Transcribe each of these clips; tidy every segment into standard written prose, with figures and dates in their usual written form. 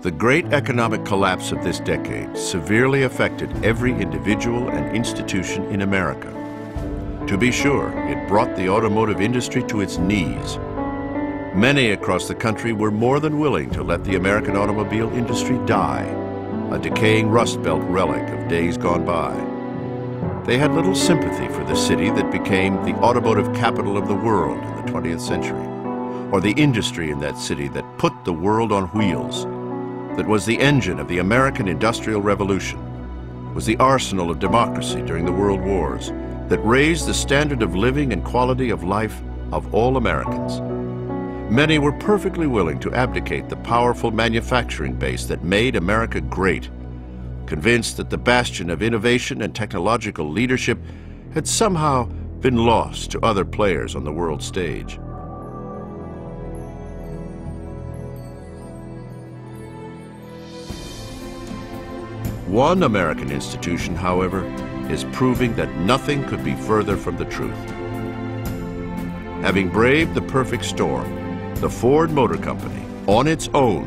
The great economic collapse of this decade severely affected every individual and institution in America. To be sure, it brought the automotive industry to its knees. Many across the country were more than willing to let the American automobile industry die, a decaying Rust Belt relic of days gone by. They had little sympathy for the city that became the automotive capital of the world in the 20th century, or the industry in that city that put the world on wheels, that was the engine of the American Industrial Revolution, was the arsenal of democracy during the World Wars, that raised the standard of living and quality of life of all Americans. Many were perfectly willing to abdicate the powerful manufacturing base that made America great, convinced that the bastion of innovation and technological leadership had somehow been lost to other players on the world stage. One American institution, however, is proving that nothing could be further from the truth. Having braved the perfect storm, the Ford Motor Company, on its own,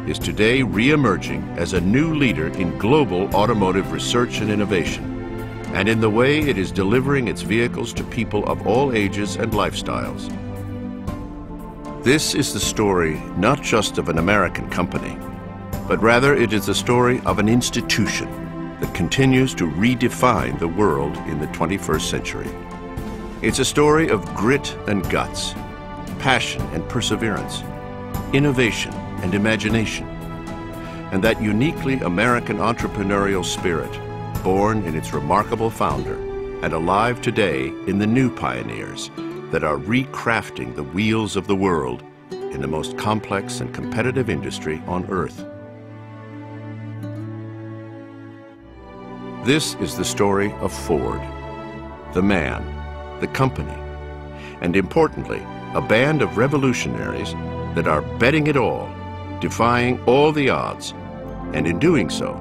is today re-emerging as a new leader in global automotive research and innovation, and in the way it is delivering its vehicles to people of all ages and lifestyles. This is the story not just of an American company, but rather it is the story of an institution that continues to redefine the world in the 21st century. It's a story of grit and guts, passion and perseverance, innovation and imagination, and that uniquely American entrepreneurial spirit, born in its remarkable founder and alive today in the new pioneers that are recrafting the wheels of the world in the most complex and competitive industry on Earth. This is the story of Ford, the man, the company, and importantly, a band of revolutionaries that are betting it all, defying all the odds, and in doing so,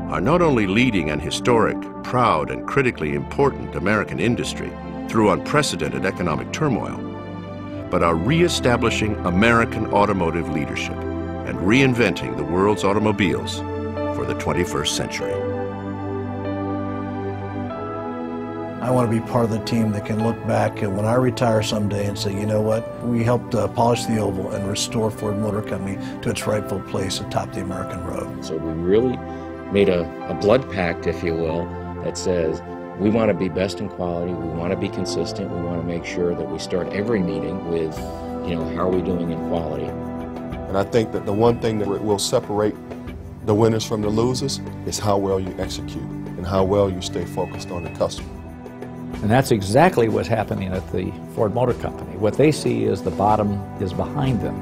are not only leading an historic, proud, and critically important American industry through unprecedented economic turmoil, but are re-establishing American automotive leadership and reinventing the world's automobiles for the 21st century. I want to be part of the team that can look back and when I retire someday and say, you know what, we helped polish the oval and restore Ford Motor Company to its rightful place atop the American road. So we really made a blood pact, if you will, that says we want to be best in quality, we want to be consistent, we want to make sure that we start every meeting with, how are we doing in quality? And I think that the one thing that will separate the winners from the losers is how well you execute and how well you stay focused on the customer. And that's exactly what's happening at the Ford Motor Company. What they see is the bottom is behind them.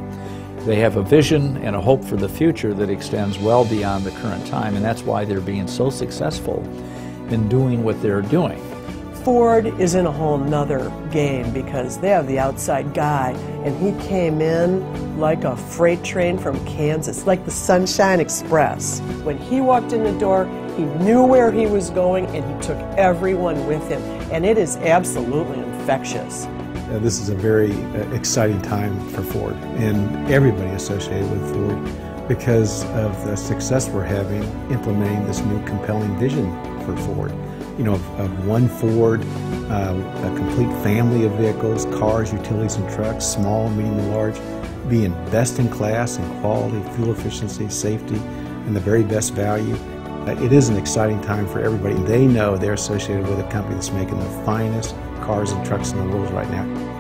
They have a vision and a hope for the future that extends well beyond the current time, and that's why they're being so successful in doing what they're doing. Ford is in a whole nother game because they have the outside guy, and he came in like a freight train from Kansas, like the Sunshine Express. When he walked in the door, he knew where he was going, and he took everyone with him, and it is absolutely infectious. This is a very exciting time for Ford and everybody associated with Ford because of the success we're having implementing this new compelling vision for Ford. Of one Ford, a complete family of vehicles, cars, utilities, and trucks, small, medium, and large, being best in class in quality, fuel efficiency, safety, and the very best value. It is an exciting time for everybody. They know they're associated with a company that's making the finest cars and trucks in the world right now.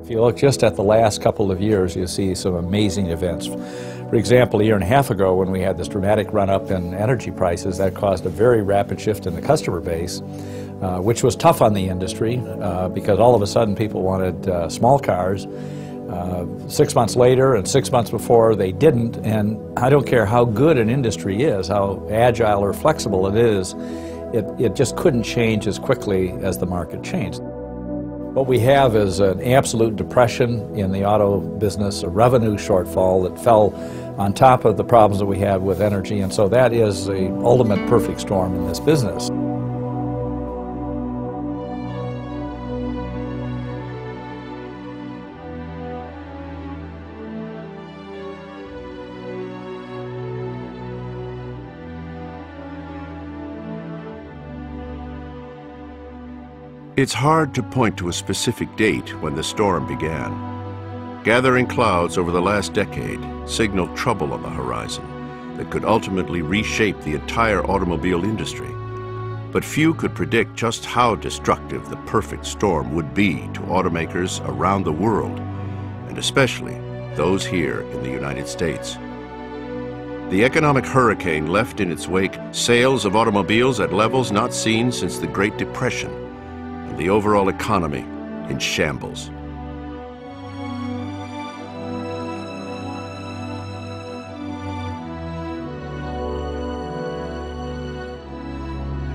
If you look just at the last couple of years, you see some amazing events. For example, a year and a half ago when we had this dramatic run-up in energy prices, that caused a very rapid shift in the customer base, which was tough on the industry because all of a sudden people wanted small cars. 6 months later and 6 months before they didn't, and I don't care how good an industry is, how agile or flexible it is, it just couldn't change as quickly as the market changed. What we have is an absolute depression in the auto business, a revenue shortfall that fell on top of the problems that we have with energy, and so that is the ultimate perfect storm in this business. It's hard to point to a specific date when the storm began. Gathering clouds over the last decade signaled trouble on the horizon that could ultimately reshape the entire automobile industry. But few could predict just how destructive the perfect storm would be to automakers around the world, and especially those here in the United States. The economic hurricane left in its wake sales of automobiles at levels not seen since the Great Depression, and the overall economy in shambles.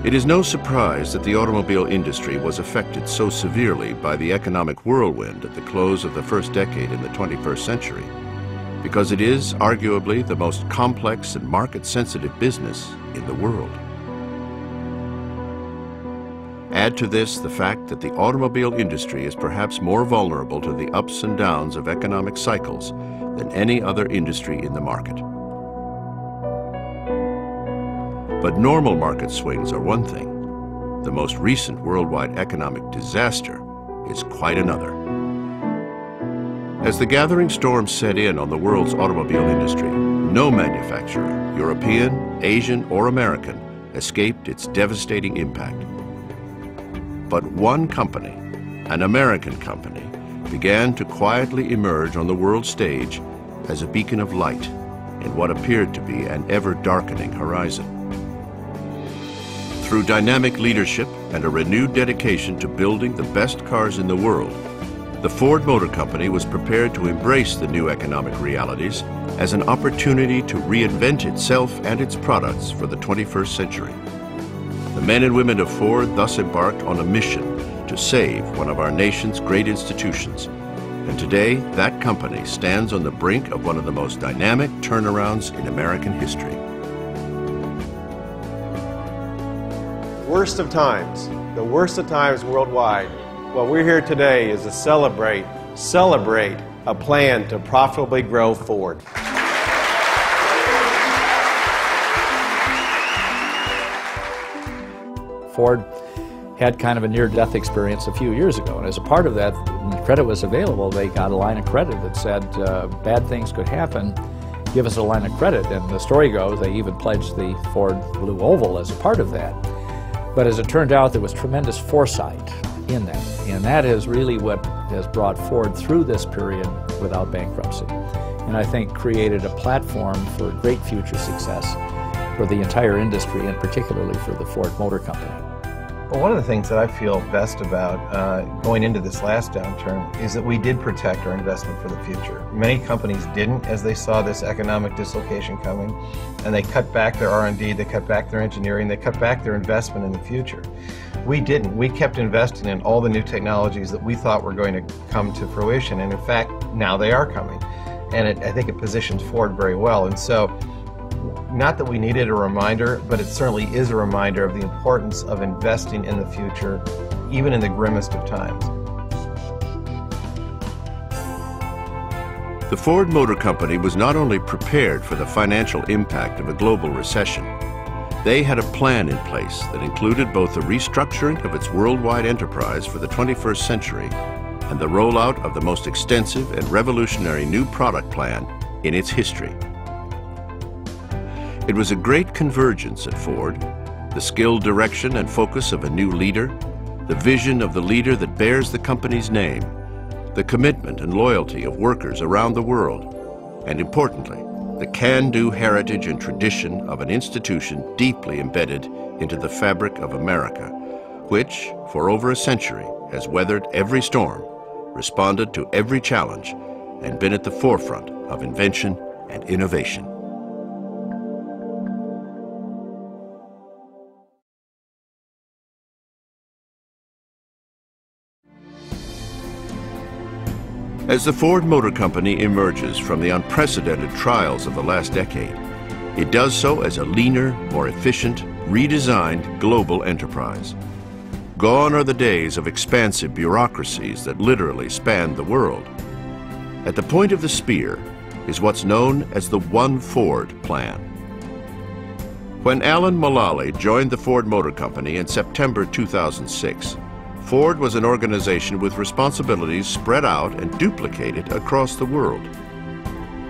It is no surprise that the automobile industry was affected so severely by the economic whirlwind at the close of the first decade in the 21st century, because it is arguably the most complex and market-sensitive business in the world. Add to this the fact that the automobile industry is perhaps more vulnerable to the ups and downs of economic cycles than any other industry in the market. But normal market swings are one thing. The most recent worldwide economic disaster is quite another. As the gathering storm set in on the world's automobile industry, no manufacturer, European, Asian, or American, escaped its devastating impact. But one company, an American company, began to quietly emerge on the world stage as a beacon of light in what appeared to be an ever-darkening horizon. Through dynamic leadership and a renewed dedication to building the best cars in the world, the Ford Motor Company was prepared to embrace the new economic realities as an opportunity to reinvent itself and its products for the 21st century. The men and women of Ford thus embarked on a mission to save one of our nation's great institutions. And today, that company stands on the brink of one of the most dynamic turnarounds in American history. Worst of times, the worst of times worldwide. What we're here today is to celebrate a plan to profitably grow Ford. Ford had kind of a near-death experience a few years ago, and as a part of that, when credit was available, they got a line of credit that said bad things could happen, give us a line of credit. And the story goes they even pledged the Ford Blue Oval as a part of that. But as it turned out, there was tremendous foresight in that, and that is really what has brought Ford through this period without bankruptcy, and I think created a platform for great future success for the entire industry, and particularly for the Ford Motor Company. Well, one of the things that I feel best about going into this last downturn is that we did protect our investment for the future. Many companies didn't, as they saw this economic dislocation coming, and they cut back their R&D, they cut back their engineering, they cut back their investment in the future. We didn't. We kept investing in all the new technologies that we thought were going to come to fruition, and in fact, now they are coming. And I think it positions Ford very well. And so, not that we needed a reminder, but it certainly is a reminder of the importance of investing in the future, even in the grimmest of times. The Ford Motor Company was not only prepared for the financial impact of a global recession, they had a plan in place that included both the restructuring of its worldwide enterprise for the 21st century and the rollout of the most extensive and revolutionary new product plan in its history. It was a great convergence at Ford, the skilled direction and focus of a new leader, the vision of the leader that bears the company's name, the commitment and loyalty of workers around the world, and importantly, the can-do heritage and tradition of an institution deeply embedded into the fabric of America, which, for over a century, has weathered every storm, responded to every challenge, and been at the forefront of invention and innovation. As the Ford Motor Company emerges from the unprecedented trials of the last decade, it does so as a leaner, more efficient, redesigned global enterprise. Gone are the days of expansive bureaucracies that literally spanned the world. At the point of the spear is what's known as the One Ford plan. When Alan Mulally joined the Ford Motor Company in September 2006, Ford was an organization with responsibilities spread out and duplicated across the world.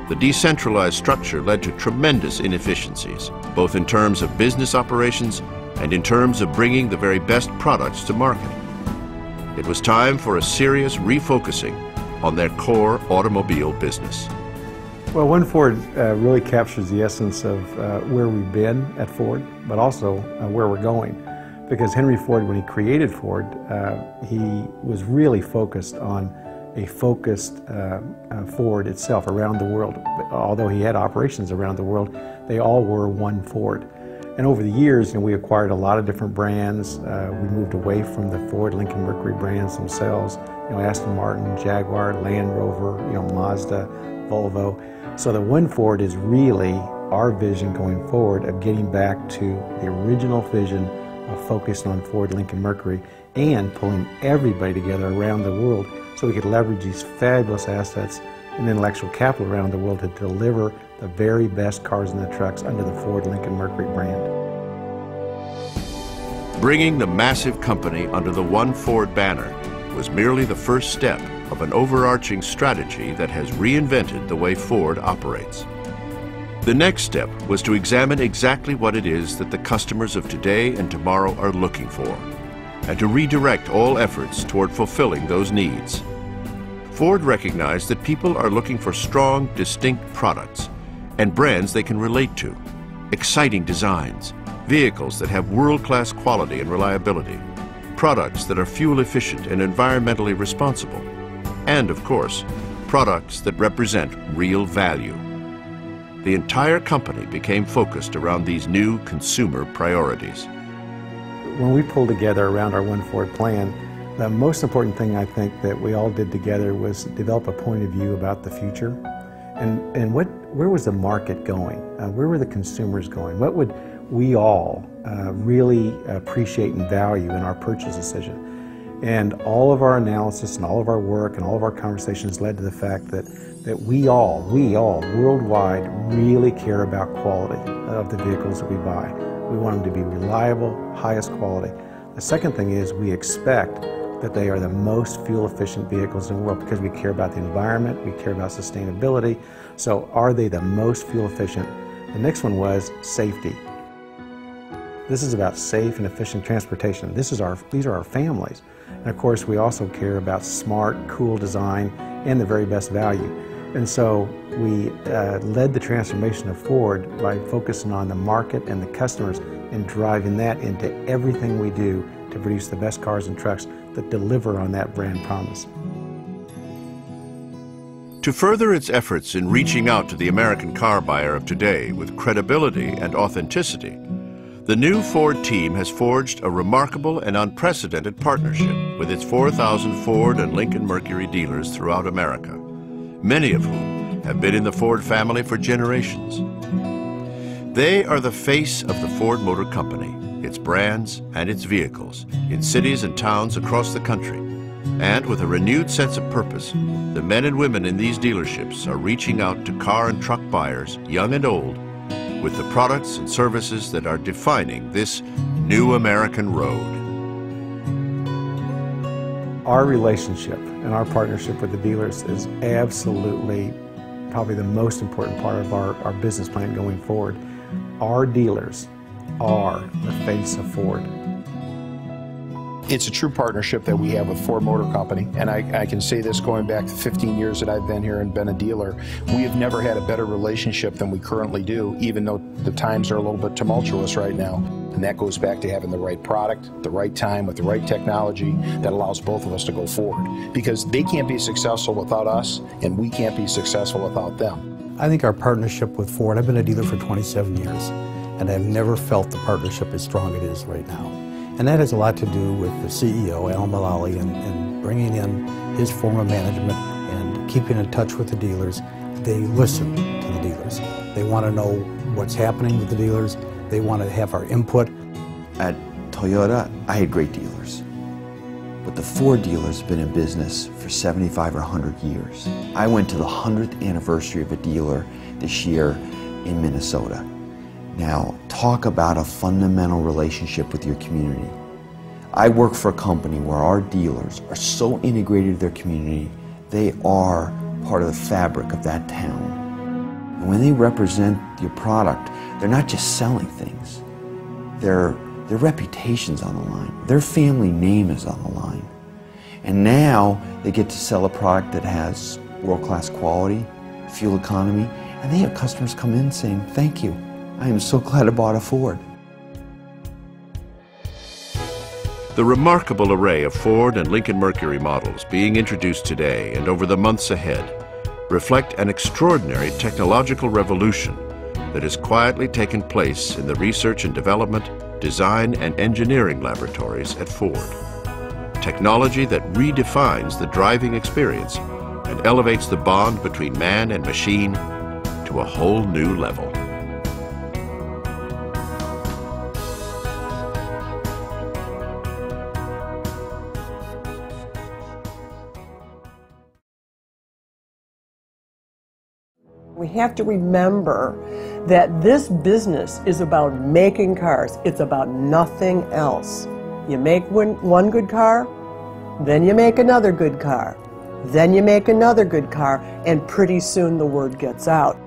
The decentralized structure led to tremendous inefficiencies, both in terms of business operations and in terms of bringing the very best products to market. It was time for a serious refocusing on their core automobile business. Well, One Ford really captures the essence of where we've been at Ford, but also where we're going. Because Henry Ford, when he created Ford, he was really focused on a focused Ford itself around the world. Although he had operations around the world, they all were one Ford. And over the years, we acquired a lot of different brands. We moved away from the Ford, Lincoln, Mercury brands themselves. Aston Martin, Jaguar, Land Rover, Mazda, Volvo. So the One Ford is really our vision going forward of getting back to the original vision of focusing on Ford, Lincoln, Mercury, and pulling everybody together around the world so we could leverage these fabulous assets and intellectual capital around the world to deliver the very best cars and the trucks under the Ford, Lincoln, Mercury brand. Bringing the massive company under the One Ford banner was merely the first step of an overarching strategy that has reinvented the way Ford operates. The next step was to examine exactly what it is that the customers of today and tomorrow are looking for, and to redirect all efforts toward fulfilling those needs. Ford recognized that people are looking for strong, distinct products and brands they can relate to, exciting designs, vehicles that have world-class quality and reliability, products that are fuel efficient and environmentally responsible, and, of course, products that represent real value. The entire company became focused around these new consumer priorities. When we pulled together around our One Ford plan, the most important thing I think that we all did together was develop a point of view about the future and where was the market going? Where were the consumers going? What would we all really appreciate and value in our purchase decision? And all of our analysis and all of our work and all of our conversations led to the fact that we all worldwide really care about quality of the vehicles that we buy. We want them to be reliable, highest quality. The second thing is we expect that they are the most fuel efficient vehicles in the world because we care about the environment, we care about sustainability. So are they the most fuel efficient? The next one was safety. This is about safe and efficient transportation. These are our families. And of course we also care about smart, cool design and the very best value. And so we led the transformation of Ford by focusing on the market and the customers and driving that into everything we do to produce the best cars and trucks that deliver on that brand promise. To further its efforts in reaching out to the American car buyer of today with credibility and authenticity, the new Ford team has forged a remarkable and unprecedented partnership with its 4,000 Ford and Lincoln Mercury dealers throughout America, many of whom have been in the Ford family for generations. They are the face of the Ford Motor Company, its brands and its vehicles, in cities and towns across the country. And with a renewed sense of purpose, the men and women in these dealerships are reaching out to car and truck buyers, young and old, with the products and services that are defining this new American road. Our relationship and our partnership with the dealers is absolutely probably the most important part of our business plan going forward. Our dealers are the face of Ford. It's a true partnership that we have with Ford Motor Company, and I can say this going back to 15 years that I've been here and been a dealer. We have never had a better relationship than we currently do, even though the times are a little bit tumultuous right now. And that goes back to having the right product, the right time, with the right technology that allows both of us to go forward. Because they can't be successful without us, and we can't be successful without them. I think our partnership with Ford, I've been a dealer for 27 years, and I've never felt the partnership as strong as it is right now. And that has a lot to do with the CEO, Al Mulally, and bringing in his form of management and keeping in touch with the dealers. They listen to the dealers. They want to know what's happening with the dealers. They want to have our input. At Toyota, I had great dealers. But the Ford dealers have been in business for 75 or 100 years. I went to the 100th anniversary of a dealer this year in Minnesota. Now, talk about a fundamental relationship with your community. I work for a company where our dealers are so integrated with their community, they are part of the fabric of that town. And when they represent your product, they're not just selling things. Their reputation's on the line. Their family name is on the line. And now they get to sell a product that has world-class quality, fuel economy, and they have customers come in saying, "Thank you. I am so glad I bought a Ford." The remarkable array of Ford and Lincoln Mercury models being introduced today and over the months ahead reflect an extraordinary technological revolution that has quietly taken place in the research and development, design and engineering laboratories at Ford. Technology that redefines the driving experience and elevates the bond between man and machine to a whole new level. We have to remember that this business is about making cars. It's about nothing else. You make one good car, then you make another good car, then you make another good car, and pretty soon the word gets out.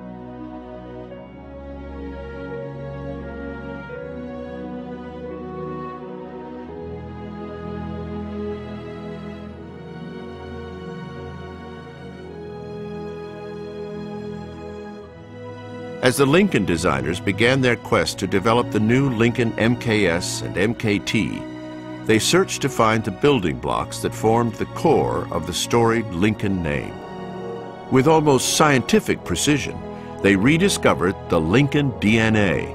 As the Lincoln designers began their quest to develop the new Lincoln MKS and MKT, they searched to find the building blocks that formed the core of the storied Lincoln name. With almost scientific precision, they rediscovered the Lincoln DNA,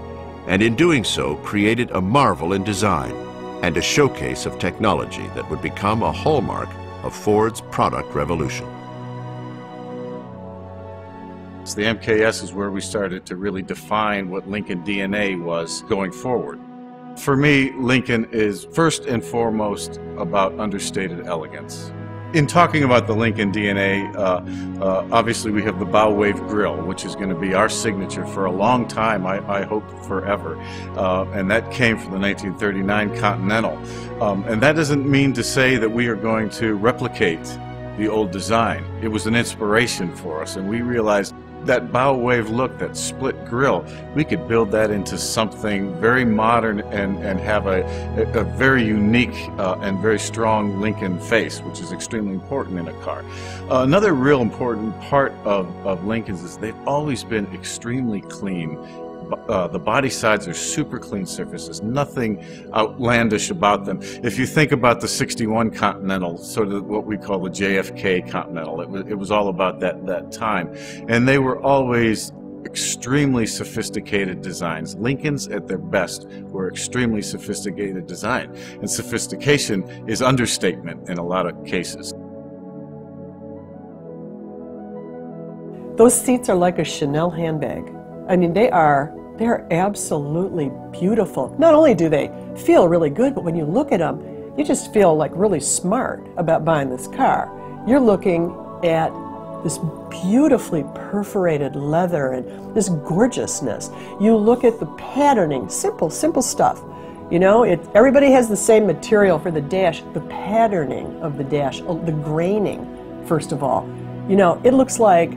and in doing so created a marvel in design and a showcase of technology that would become a hallmark of Ford's product revolution. The MKS is where we started to really define what Lincoln DNA was going forward. For me, Lincoln is first and foremost about understated elegance. In talking about the Lincoln DNA, obviously we have the bow wave grille, which is going to be our signature for a long time, I hope forever. And that came from the 1939 Continental. And that doesn't mean to say that we are going to replicate the old design. It was an inspiration for us, and we realized that bow wave look, that split grille, we could build that into something very modern and have a very unique and very strong Lincoln face, which is extremely important in a car. Another real important part of Lincolns is they've always been extremely clean. The body sides are super clean surfaces, nothing outlandish about them. If you think about the 61 Continental, sort of what we call the JFK Continental, it was all about that time. And they were always extremely sophisticated designs. Lincolns at their best were extremely sophisticated design. And sophistication is understatement in a lot of cases. Those seats are like a Chanel handbag. I mean, they're absolutely beautiful. Not only do they feel really good, but when you look at them, you just feel like really smart about buying this car. You're looking at this beautifully perforated leather and this gorgeousness. You look at the patterning, simple stuff. You know, everybody has the same material for the dash. The patterning of the dash, the graining, first of all. You know, it looks like,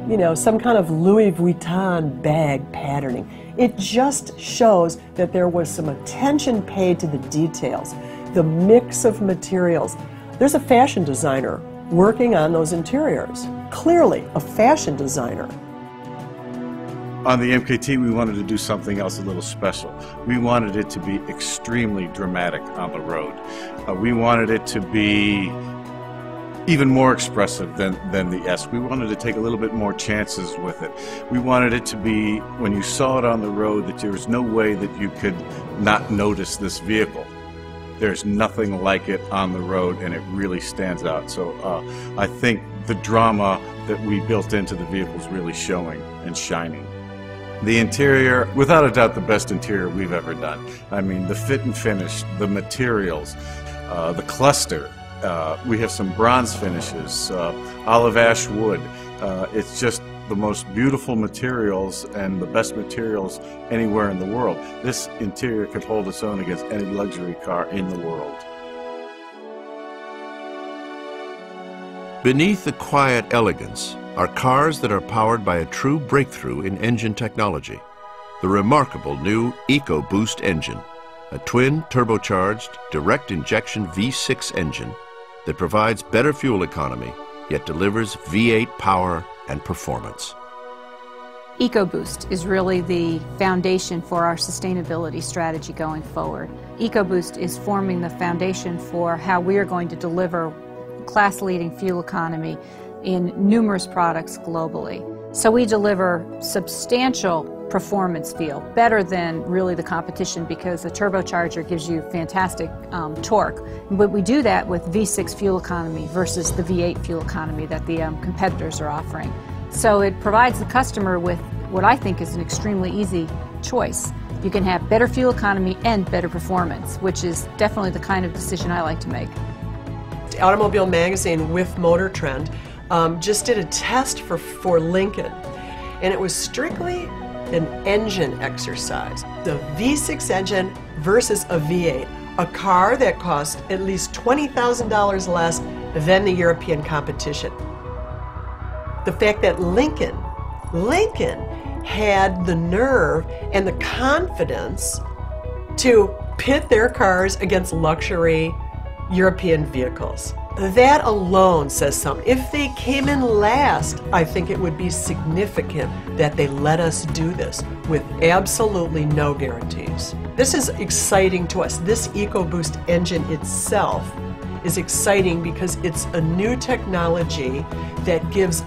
you know, some kind of Louis Vuitton bag patterning. It just shows that there was some attention paid to the details. the mix of materials. There's a fashion designer working on those interiors. Clearly, a fashion designer. On the MKT, we wanted to do something else a little special. We wanted it to be extremely dramatic on the road. We wanted it to be even more expressive than the S. We wanted to take a little bit more chances with it. We wanted it to be, when you saw it on the road, that there was no way that you could not notice this vehicle. There's nothing like it on the road, and it really stands out. So I think the drama that we built into the vehicle is really showing and shining. The interior, without a doubt, the best interior we've ever done. I mean, the fit and finish, the materials, the cluster. We have some bronze finishes, olive ash wood. It's just the most beautiful materials and the best materials anywhere in the world. This interior could hold its own against any luxury car in the world. Beneath the quiet elegance are cars that are powered by a true breakthrough in engine technology. The remarkable new EcoBoost engine, a twin turbocharged direct injection V6 engine that provides better fuel economy, yet delivers V8 power and performance. EcoBoost is really the foundation for our sustainability strategy going forward. EcoBoost is forming the foundation for how we are going to deliver class-leading fuel economy in numerous products globally. So we deliver substantial performance feel, better than really the competition, because the turbocharger gives you fantastic torque. But we do that with V6 fuel economy versus the V8 fuel economy that the competitors are offering. So it provides the customer with what I think is an extremely easy choice. You can have better fuel economy and better performance, which is definitely the kind of decision I like to make. Automobile Magazine with Motor Trend just did a test for Lincoln, and it was strictly an engine exercise. The V6 engine versus a V8, a car that cost at least $20,000 less than the European competition. The fact that Lincoln had the nerve and the confidence to pit their cars against luxury European vehicles. That alone says something. If they came in last, I think it would be significant that they let us do this with absolutely no guarantees. This is exciting to us. This EcoBoost engine itself is exciting because it's a new technology that gives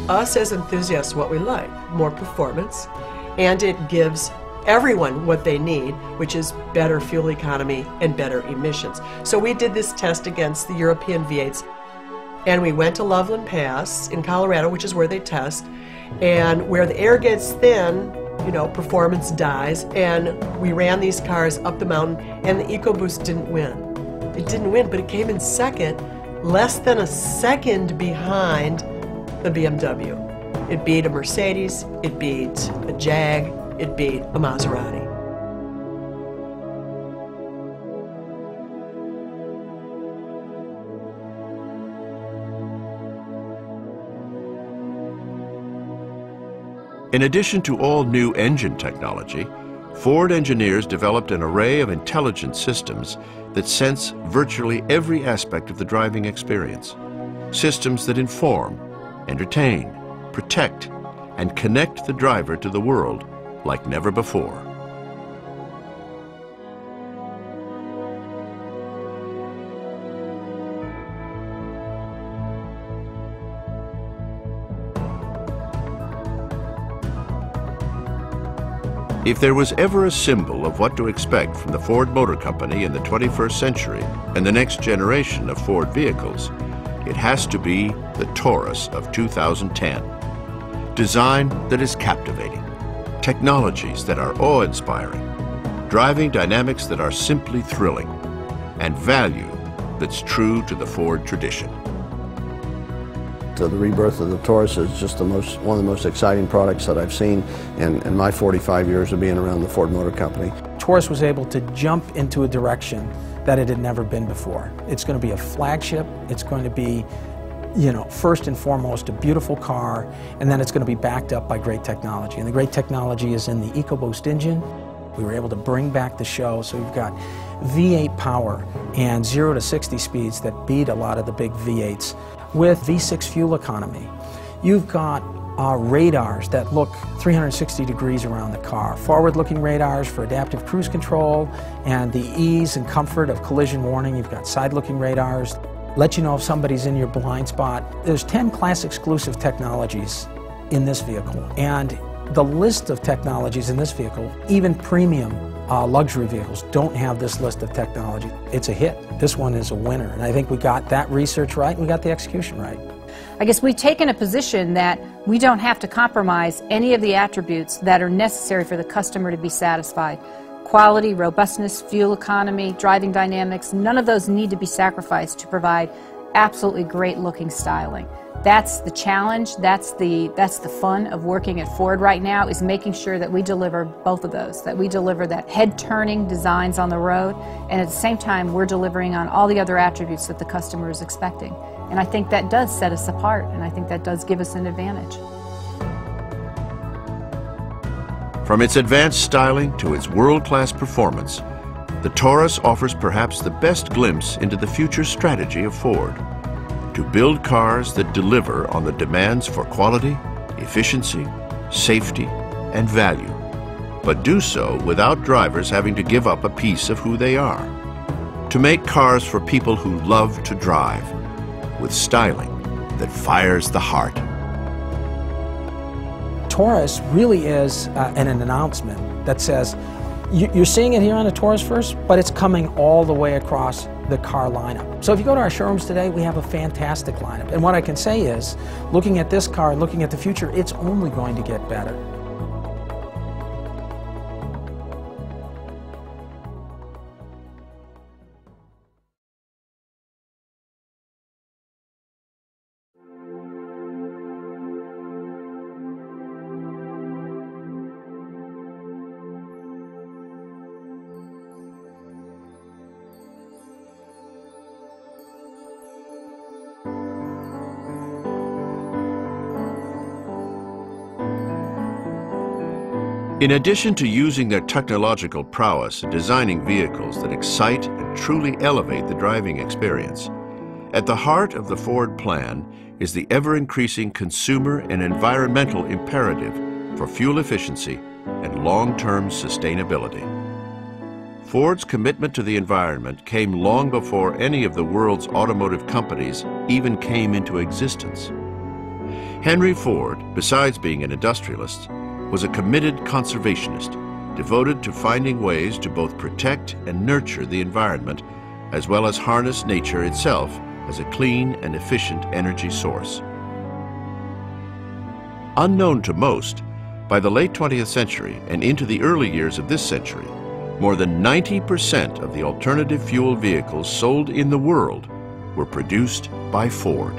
us as enthusiasts what we like, more performance, and it gives everyone what they need, which is better fuel economy and better emissions. So we did this test against the European V8s, and we went to Loveland Pass in Colorado, which is where they test, and where the air gets thin, you know, performance dies, and we ran these cars up the mountain, and the EcoBoost didn't win. It didn't win, but it came in second, less than a second behind the BMW. It beat a Mercedes, it beat a Jag, it beat a Maserati. In addition to all new engine technology, Ford engineers developed an array of intelligent systems that sense virtually every aspect of the driving experience. Systems that inform, entertain, protect, and connect the driver to the world like never before. If there was ever a symbol of what to expect from the Ford Motor Company in the 21st century and the next generation of Ford vehicles, it has to be the Taurus of 2010. Design that is captivating, technologies that are awe-inspiring, driving dynamics that are simply thrilling, and value that's true to the Ford tradition. The rebirth of the Taurus is just one of the most exciting products that I've seen in my 45 years of being around the Ford Motor Company. Taurus was able to jump into a direction that it had never been before. It's going to be a flagship. It's going to be, you know, first and foremost, a beautiful car, and then it's going to be backed up by great technology. And the great technology is in the EcoBoost engine. We were able to bring back the show, so we've got V8 power and 0 to 60 speeds that beat a lot of the big V8s with V6 fuel economy. You've got radars that look 360 degrees around the car, forward-looking radars for adaptive cruise control and the ease and comfort of collision warning. You've got side-looking radars, let you know if somebody's in your blind spot. There's 10 class exclusive technologies in this vehicle, and the list of technologies in this vehicle, even premium luxury vehicles don't have this list of technology. It's a hit. This one is a winner, and I think we got that research right and we got the execution right. I guess we've taken a position that we don't have to compromise any of the attributes that are necessary for the customer to be satisfied. Quality, robustness, fuel economy, driving dynamics, none of those need to be sacrificed to provide absolutely great looking styling. That's the challenge, that's the fun of working at Ford right now, is making sure that we deliver both of those, that we deliver that head-turning designs on the road, and at the same time we're delivering on all the other attributes that the customer is expecting. And I think that does set us apart, and I think that does give us an advantage. From its advanced styling to its world-class performance, the Taurus offers perhaps the best glimpse into the future strategy of Ford: to build cars that deliver on the demands for quality, efficiency, safety, and value, but do so without drivers having to give up a piece of who they are. To make cars for people who love to drive, with styling that fires the heart. Taurus really is an announcement that says, you're seeing it here on the Taurus first, but it's coming all the way across the car lineup. So if you go to our showrooms today, we have a fantastic lineup. And what I can say is, looking at this car and looking at the future, it's only going to get better. In addition to using their technological prowess in designing vehicles that excite and truly elevate the driving experience, at the heart of the Ford plan is the ever-increasing consumer and environmental imperative for fuel efficiency and long-term sustainability. Ford's commitment to the environment came long before any of the world's automotive companies even came into existence. Henry Ford, besides being an industrialist, was a committed conservationist, devoted to finding ways to both protect and nurture the environment, as well as harness nature itself as a clean and efficient energy source. Unknown to most, by the late 20th century and into the early years of this century, more than 90% of the alternative fuel vehicles sold in the world were produced by Ford.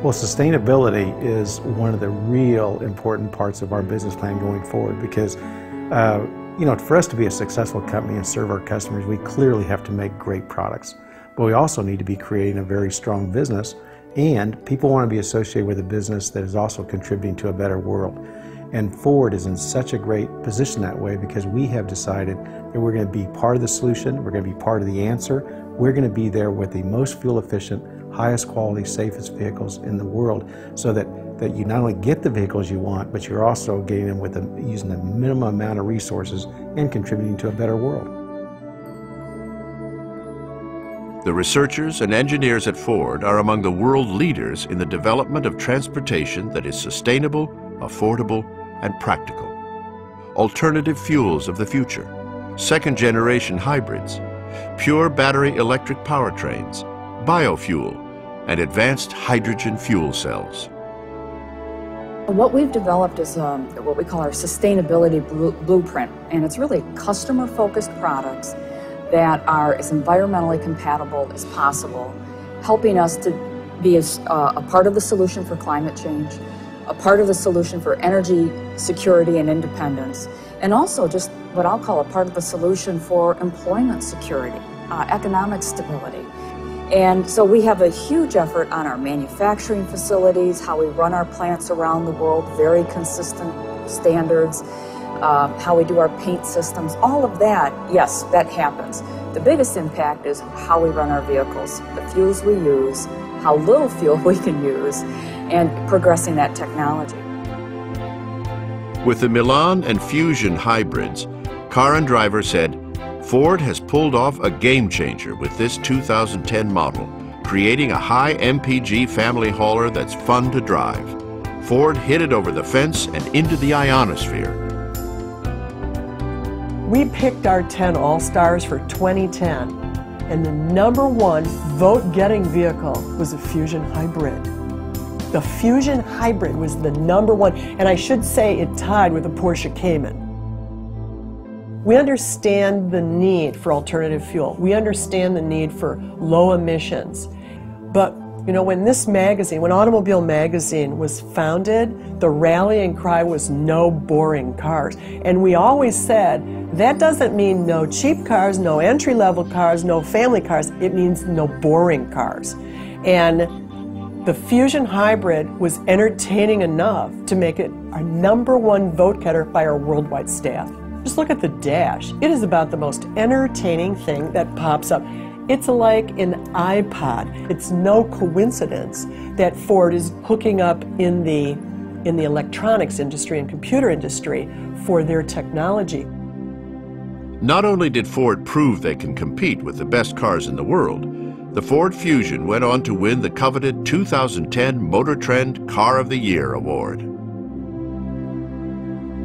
Well, sustainability is one of the real important parts of our business plan going forward because, for us to be a successful company and serve our customers, we clearly have to make great products. But we also need to be creating a very strong business, and people want to be associated with a business that is also contributing to a better world. And Ford is in such a great position that way because we have decided that we're going to be part of the solution, we're going to be part of the answer, we're going to be there with the most fuel efficient, highest quality, safest vehicles in the world so that you not only get the vehicles you want, but you're also getting them with using the minimum amount of resources and contributing to a better world. The researchers and engineers at Ford are among the world leaders in the development of transportation that is sustainable, affordable, and practical. Alternative fuels of the future, second-generation hybrids, pure battery electric powertrains, biofuel, and advanced hydrogen fuel cells. What we've developed is what we call our sustainability blueprint, and it's really customer-focused products that are as environmentally compatible as possible, helping us to be a part of the solution for climate change, a part of the solution for energy security and independence, and also just what I'll call a part of the solution for employment security, economic stability. And so we have a huge effort on our manufacturing facilities, how we run our plants around the world, very consistent standards, how we do our paint systems, all of that, yes, that happens. The biggest impact is how we run our vehicles, the fuels we use, how little fuel we can use, and progressing that technology. With the Milan and Fusion hybrids, Car and Driver said, Ford has pulled off a game changer with this 2010 model, creating a high MPG family hauler that's fun to drive. Ford hit it over the fence and into the ionosphere. We picked our 10 All-Stars for 2010, and the #1 vote-getting vehicle was a Fusion Hybrid. The Fusion Hybrid was the #1, and I should say it tied with the Porsche Cayman. We understand the need for alternative fuel. We understand the need for low emissions. But, you know, when this magazine, when Automobile Magazine was founded, the rallying cry was no boring cars. And we always said, that doesn't mean no cheap cars, no entry-level cars, no family cars. It means no boring cars. And the Fusion Hybrid was entertaining enough to make it our #1 vote getter by our worldwide staff. Just look at the dash. It is about the most entertaining thing that pops up. It's like an iPod. It's no coincidence that Ford is hooking up in the electronics industry and computer industry for their technology. Not only did Ford prove they can compete with the best cars in the world, the Ford Fusion went on to win the coveted 2010 Motor Trend Car of the Year award.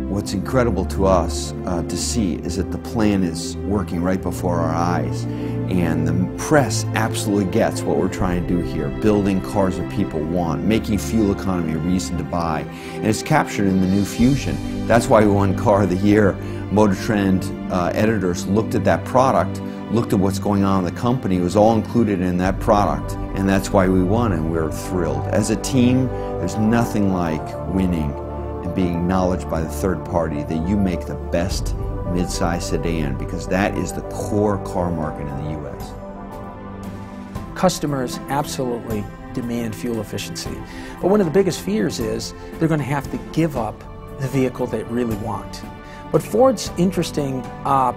What's incredible to us to see is that the plan is working right before our eyes, and the press absolutely gets what we're trying to do here, building cars that people want, making fuel economy a reason to buy, and it's captured in the new Fusion. That's why we won Car of the Year. Motor Trend editors looked at that product, looked at what's going on in the company. It was all included in that product, and that's why we won, and we're thrilled. As a team, there's nothing like winning and being acknowledged by the third party that you make the best mid-size sedan, because that is the core car market in the U.S. Customers absolutely demand fuel efficiency, but one of the biggest fears is they're going to have to give up the vehicle they really want. But Ford's interesting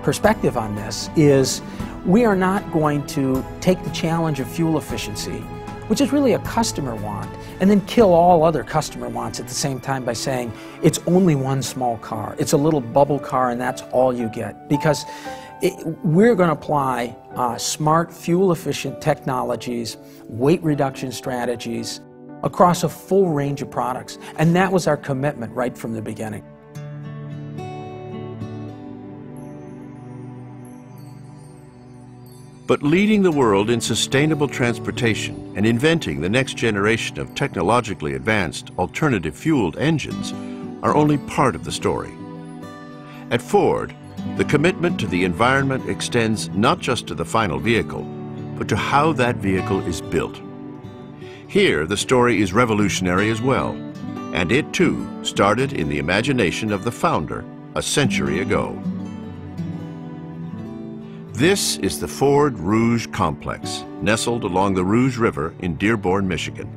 perspective on this is we are not going to take the challenge of fuel efficiency, which is really a customer want, and then kill all other customer wants at the same time by saying it's only one small car. It's a little bubble car and that's all you get. Because we're going to apply smart fuel efficient technologies, weight reduction strategies across a full range of products. And that was our commitment right from the beginning. But leading the world in sustainable transportation and inventing the next generation of technologically advanced alternative fueled engines are only part of the story. At Ford, the commitment to the environment extends not just to the final vehicle, but to how that vehicle is built. Here, the story is revolutionary as well, and it too started in the imagination of the founder a century ago. This is the Ford Rouge Complex, nestled along the Rouge River in Dearborn, Michigan.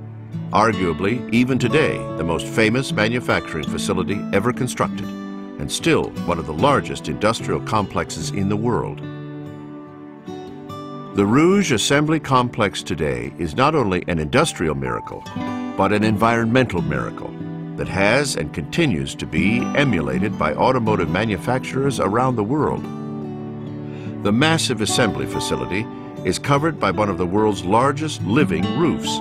Arguably, even today, the most famous manufacturing facility ever constructed, and still one of the largest industrial complexes in the world. The Rouge Assembly Complex today is not only an industrial miracle, but an environmental miracle that has and continues to be emulated by automotive manufacturers around the world. The massive assembly facility is covered by one of the world's largest living roofs,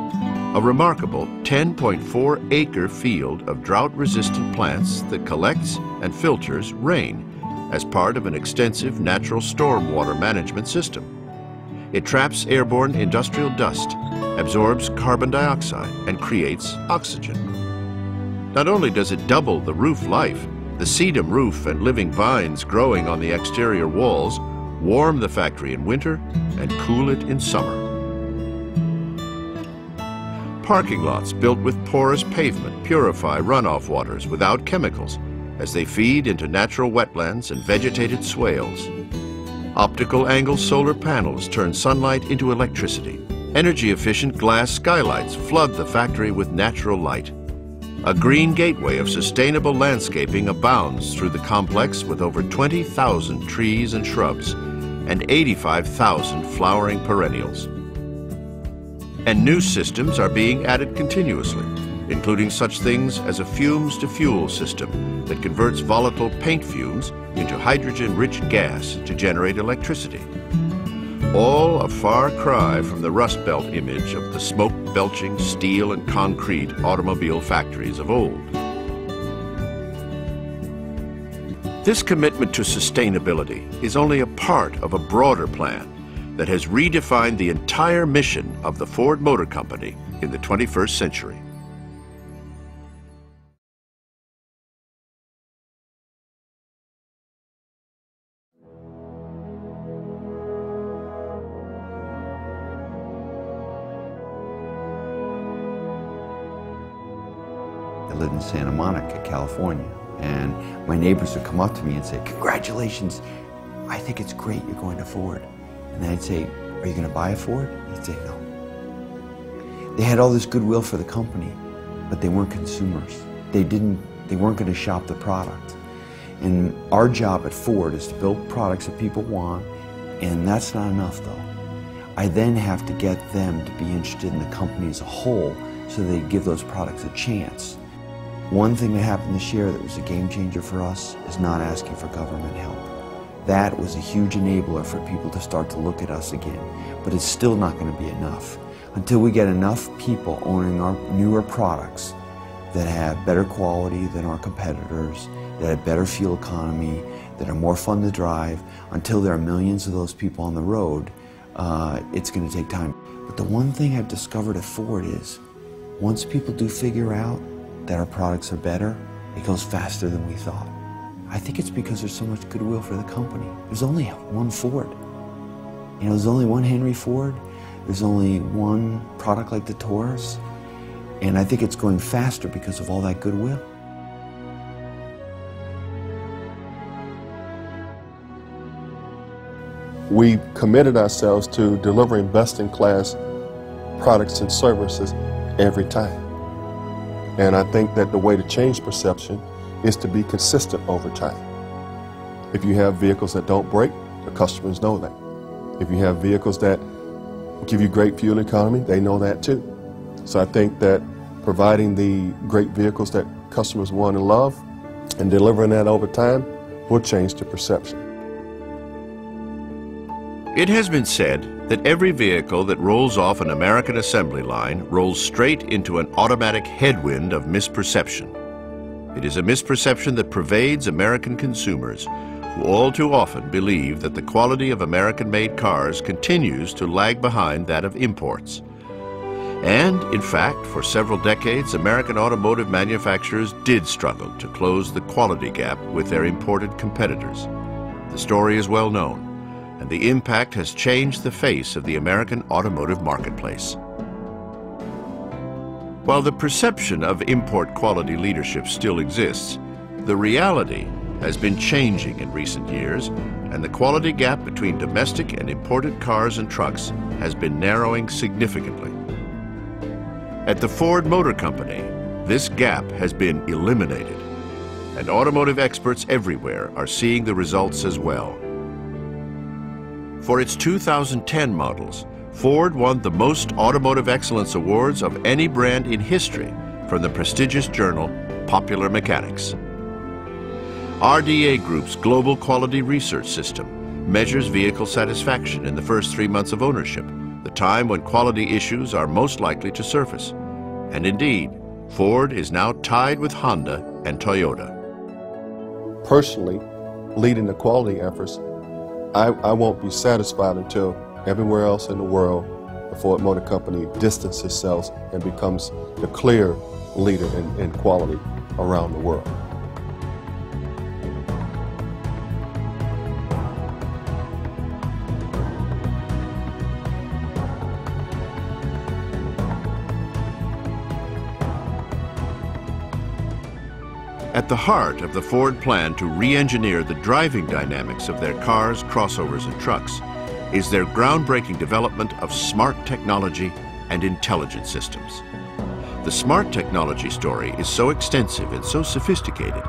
a remarkable 10.4-acre field of drought-resistant plants that collects and filters rain as part of an extensive natural stormwater management system. It traps airborne industrial dust, absorbs carbon dioxide, and creates oxygen. Not only does it double the roof life, the sedum roof and living vines growing on the exterior walls warm the factory in winter and cool it in summer. Parking lots built with porous pavement purify runoff waters without chemicals as they feed into natural wetlands and vegetated swales. Optical angle solar panels turn sunlight into electricity. Energy-efficient glass skylights flood the factory with natural light. A green gateway of sustainable landscaping abounds through the complex with over 20,000 trees and shrubs, and 85,000 flowering perennials. And new systems are being added continuously, including such things as a fumes-to-fuel system that converts volatile paint fumes into hydrogen-rich gas to generate electricity. All a far cry from the Rust Belt image of the smoke-belching steel and concrete automobile factories of old. This commitment to sustainability is only a part of a broader plan that has redefined the entire mission of the Ford Motor Company in the 21st century. I lived in Santa Monica, California, and my neighbors would come up to me and say, "Congratulations, I think it's great you're going to Ford." And I'd say, "Are you going to buy a Ford?" They'd say, "No." They had all this goodwill for the company, but they weren't consumers. They weren't going to shop the product. And our job at Ford is to build products that people want, and that's not enough though. I then have to get them to be interested in the company as a whole so they give those products a chance. One thing that happened this year that was a game changer for us is not asking for government help. That was a huge enabler for people to start to look at us again, but it's still not going to be enough. Until we get enough people owning our newer products that have better quality than our competitors, that have better fuel economy, that are more fun to drive, until there are millions of those people on the road, it's going to take time. But the one thing I've discovered at Ford is, once people do figure out that our products are better, it goes faster than we thought. I think it's because there's so much goodwill for the company. There's only one Ford. You know, there's only one Henry Ford. There's only one product like the Taurus. And I think it's going faster because of all that goodwill. We committed ourselves to delivering best-in-class products and services every time. And I think that the way to change perception is to be consistent over time. If you have vehicles that don't break, the customers know that. If you have vehicles that give you great fuel economy, they know that too. So I think that providing the great vehicles that customers want and love and delivering that over time will change the perception. It has been said that every vehicle that rolls off an American assembly line rolls straight into an automatic headwind of misperception. It is a misperception that pervades American consumers, who all too often believe that the quality of American-made cars continues to lag behind that of imports. And, in fact, for several decades, American automotive manufacturers did struggle to close the quality gap with their imported competitors. The story is well known, and the impact has changed the face of the American automotive marketplace. While the perception of import quality leadership still exists, the reality has been changing in recent years, and the quality gap between domestic and imported cars and trucks has been narrowing significantly. At the Ford Motor Company, this gap has been eliminated, and automotive experts everywhere are seeing the results as well. For its 2010 models, Ford won the most automotive excellence awards of any brand in history from the prestigious journal Popular Mechanics. RDA Group's Global Quality Research System measures vehicle satisfaction in the first 3 months of ownership, the time when quality issues are most likely to surface. And indeed, Ford is now tied with Honda and Toyota. Personally, leading the quality efforts, I won't be satisfied until everywhere else in the world, the Ford Motor Company distances itself and becomes the clear leader in quality around the world. At the heart of the Ford plan to re-engineer the driving dynamics of their cars, crossovers, and trucks is their groundbreaking development of smart technology and intelligent systems. The smart technology story is so extensive and so sophisticated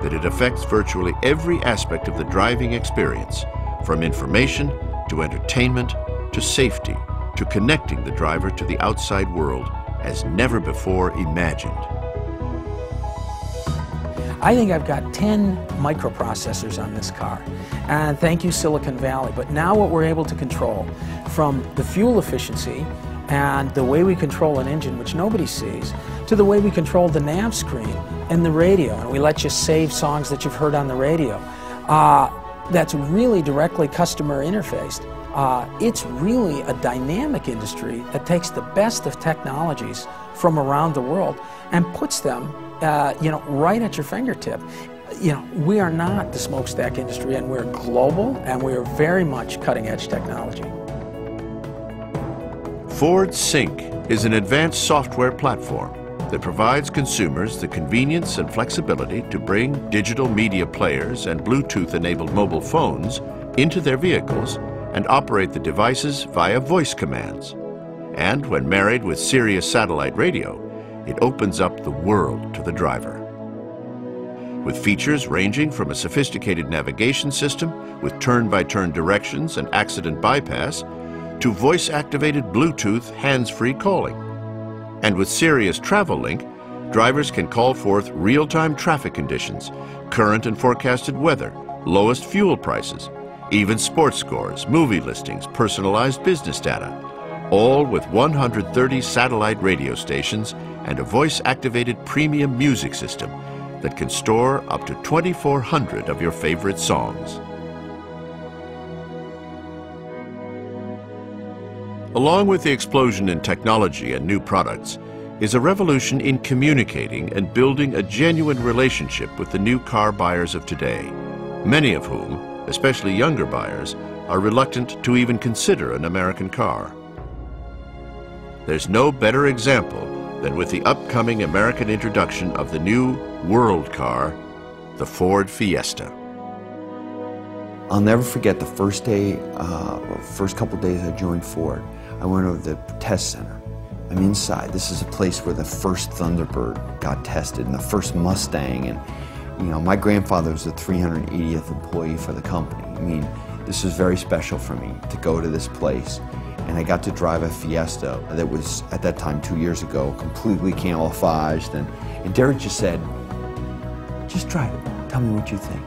that it affects virtually every aspect of the driving experience, from information to entertainment to safety to connecting the driver to the outside world as never before imagined. I think I've got 10 microprocessors on this car, and thank you Silicon Valley. But now what we're able to control, from the fuel efficiency and the way we control an engine, which nobody sees, to the way we control the nav screen and the radio, and we let you save songs that you've heard on the radio. That's really directly customer interfaced. It's really a dynamic industry that takes the best of technologies from around the world and puts them right at your fingertip. We are not the smokestack industry, and we're global, and we are very much cutting-edge technology. Ford Sync is an advanced software platform that provides consumers the convenience and flexibility to bring digital media players and Bluetooth-enabled mobile phones into their vehicles and operate the devices via voice commands. And when married with Sirius satellite radio, it opens up the world to the driver. With features ranging from a sophisticated navigation system with turn-by-turn directions and accident bypass to voice-activated Bluetooth hands-free calling. And with Sirius Travel Link, drivers can call forth real-time traffic conditions, current and forecasted weather, lowest fuel prices, even sports scores, movie listings, personalized business data, all with 130 satellite radio stations and a voice-activated premium music system that can store up to 2,400 of your favorite songs. Along with the explosion in technology and new products is a revolution in communicating and building a genuine relationship with the new car buyers of today, many of whom, especially younger buyers, are reluctant to even consider an American car. There's no better example than with the upcoming American introduction of the new world car, the Ford Fiesta. I'll never forget the first day, first couple days I joined Ford. I went over to the test center. I'm inside. This is a place where the first Thunderbird got tested and the first Mustang. And my grandfather was the 380th employee for the company. I mean, this was very special for me to go to this place. And I got to drive a Fiesta that was, at that time, 2 years ago, completely camouflaged. And Derek just said, just drive it. Tell me what you think.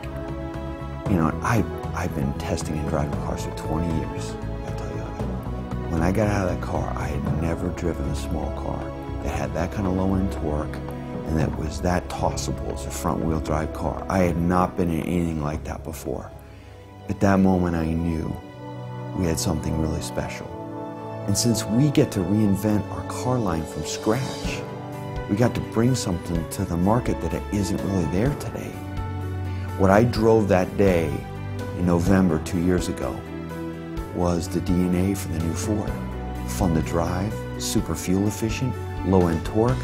I've been testing and driving cars for 20 years. When I got out of that car, I had never driven a small car that had that kind of low-end torque and that was that tossable as a front-wheel drive car. I had not been in anything like that before. At that moment, I knew we had something really special. And since we get to reinvent our car line from scratch, we got to bring something to the market that isn't really there today. What I drove that day in November 2 years ago was the DNA for the new Ford. Fun to drive, super fuel efficient, low-end torque,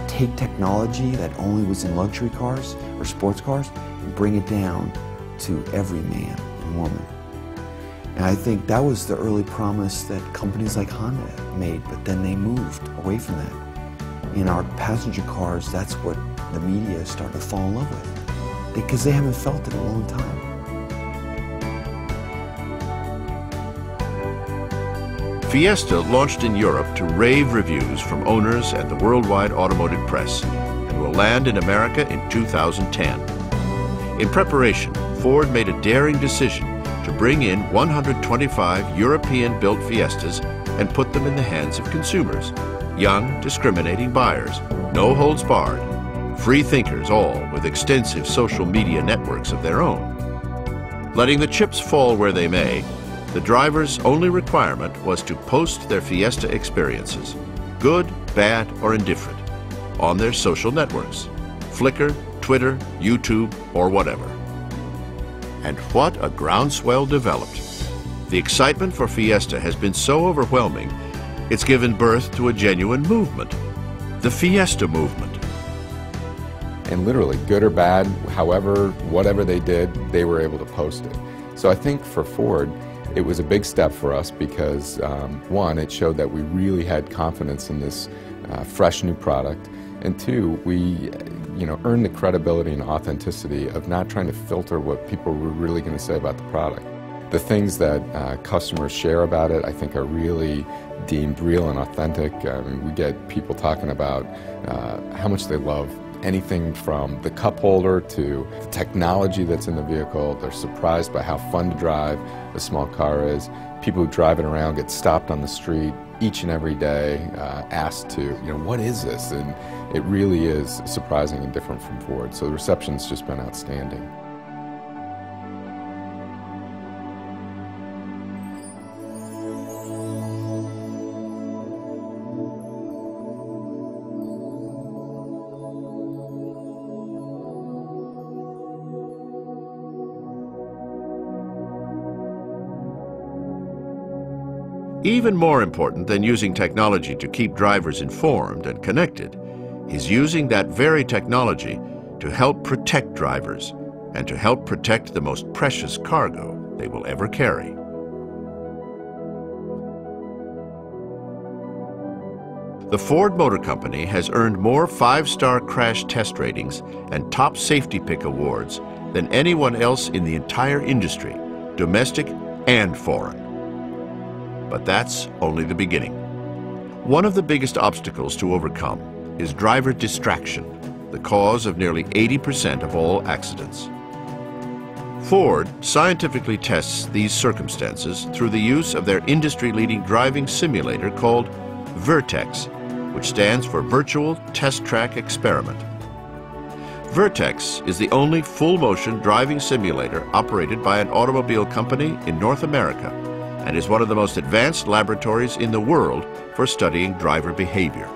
take technology that only was in luxury cars or sports cars and bring it down to every man and woman. And I think that was the early promise that companies like Honda made, but then they moved away from that. In our passenger cars, that's what the media started to fall in love with, because they haven't felt it in a long time. Fiesta launched in Europe to rave reviews from owners and the worldwide automotive press and will land in America in 2010. In preparation, Ford made a daring decision to bring in 125 European-built Fiestas and put them in the hands of consumers, young, discriminating buyers, no holds barred, free thinkers all with extensive social media networks of their own. Letting the chips fall where they may, the driver's only requirement was to post their Fiesta experiences, good, bad, or indifferent, on their social networks, Flickr, Twitter, YouTube, or whatever. And what a groundswell developed. The excitement for Fiesta has been so overwhelming, it's given birth to a genuine movement, the Fiesta movement. And literally, good or bad, however, whatever they did, they were able to post it. So I think for Ford, it was a big step for us because, one, it showed that we really had confidence in this fresh new product, and two, we earned the credibility and authenticity of not trying to filter what people were really going to say about the product. The things that customers share about it, I think, are really deemed real and authentic. We get people talking about how much they love anything from the cup holder to the technology that's in the vehicle. They're surprised by how fun to drive a small car is. People who drive it around get stopped on the street each and every day, asked to, what is this? And it really is surprising and different from Ford. So the reception's just been outstanding. Even more important than using technology to keep drivers informed and connected is using that very technology to help protect drivers and to help protect the most precious cargo they will ever carry. The Ford Motor Company has earned more 5-star crash test ratings and top safety pick awards than anyone else in the entire industry, domestic and foreign. But that's only the beginning. One of the biggest obstacles to overcome is driver distraction, the cause of nearly 80% of all accidents. Ford scientifically tests these circumstances through the use of their industry-leading driving simulator called Vertex, which stands for Virtual Test Track Experiment. Vertex is the only full-motion driving simulator operated by an automobile company in North America and is one of the most advanced laboratories in the world for studying driver behavior.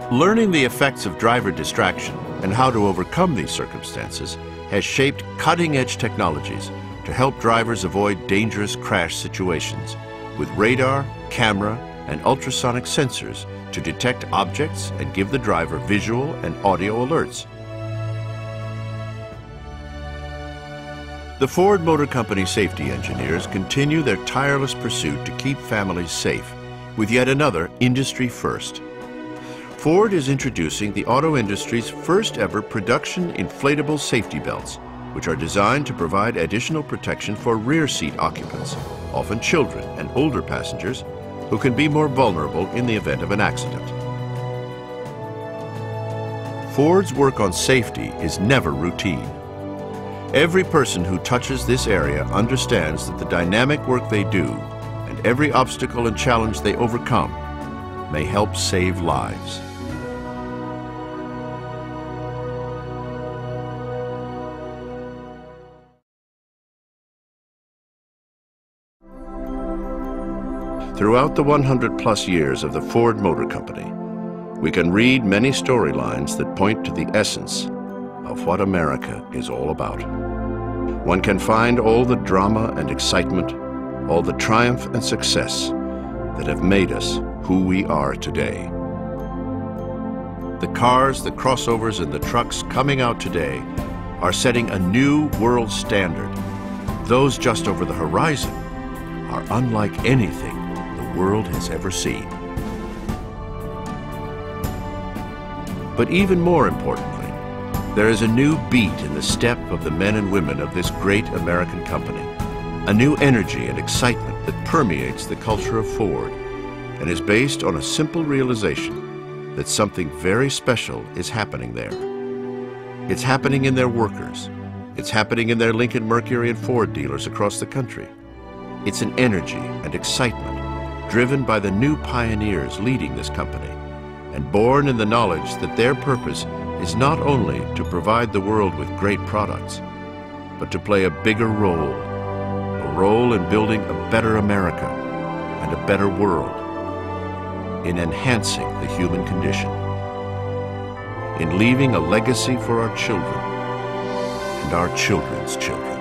Learning the effects of driver distraction and how to overcome these circumstances has shaped cutting-edge technologies to help drivers avoid dangerous crash situations with radar, camera, and ultrasonic sensors to detect objects and give the driver visual and audio alerts. The Ford Motor Company safety engineers continue their tireless pursuit to keep families safe with yet another industry first. Ford is introducing the auto industry's first ever production inflatable safety belts, which are designed to provide additional protection for rear seat occupants, often children and older passengers, who can be more vulnerable in the event of an accident. Ford's work on safety is never routine. Every person who touches this area understands that the dynamic work they do and every obstacle and challenge they overcome may help save lives. Throughout the 100-plus years of the Ford Motor Company, we can read many storylines that point to the essence of what America is all about. One can find all the drama and excitement, all the triumph and success that have made us who we are today. The cars, the crossovers, and the trucks coming out today are setting a new world standard. Those just over the horizon are unlike anything the world has ever seen. But even more importantly, there is a new beat in the step of the men and women of this great American company, a new energy and excitement that permeates the culture of Ford and is based on a simple realization that something very special is happening there. It's happening in their workers. It's happening in their Lincoln, Mercury, and Ford dealers across the country. It's an energy and excitement driven by the new pioneers leading this company and born in the knowledge that their purpose is not only to provide the world with great products, but to play a bigger role in building a better America and a better world, in enhancing the human condition, in leaving a legacy for our children and our children's children.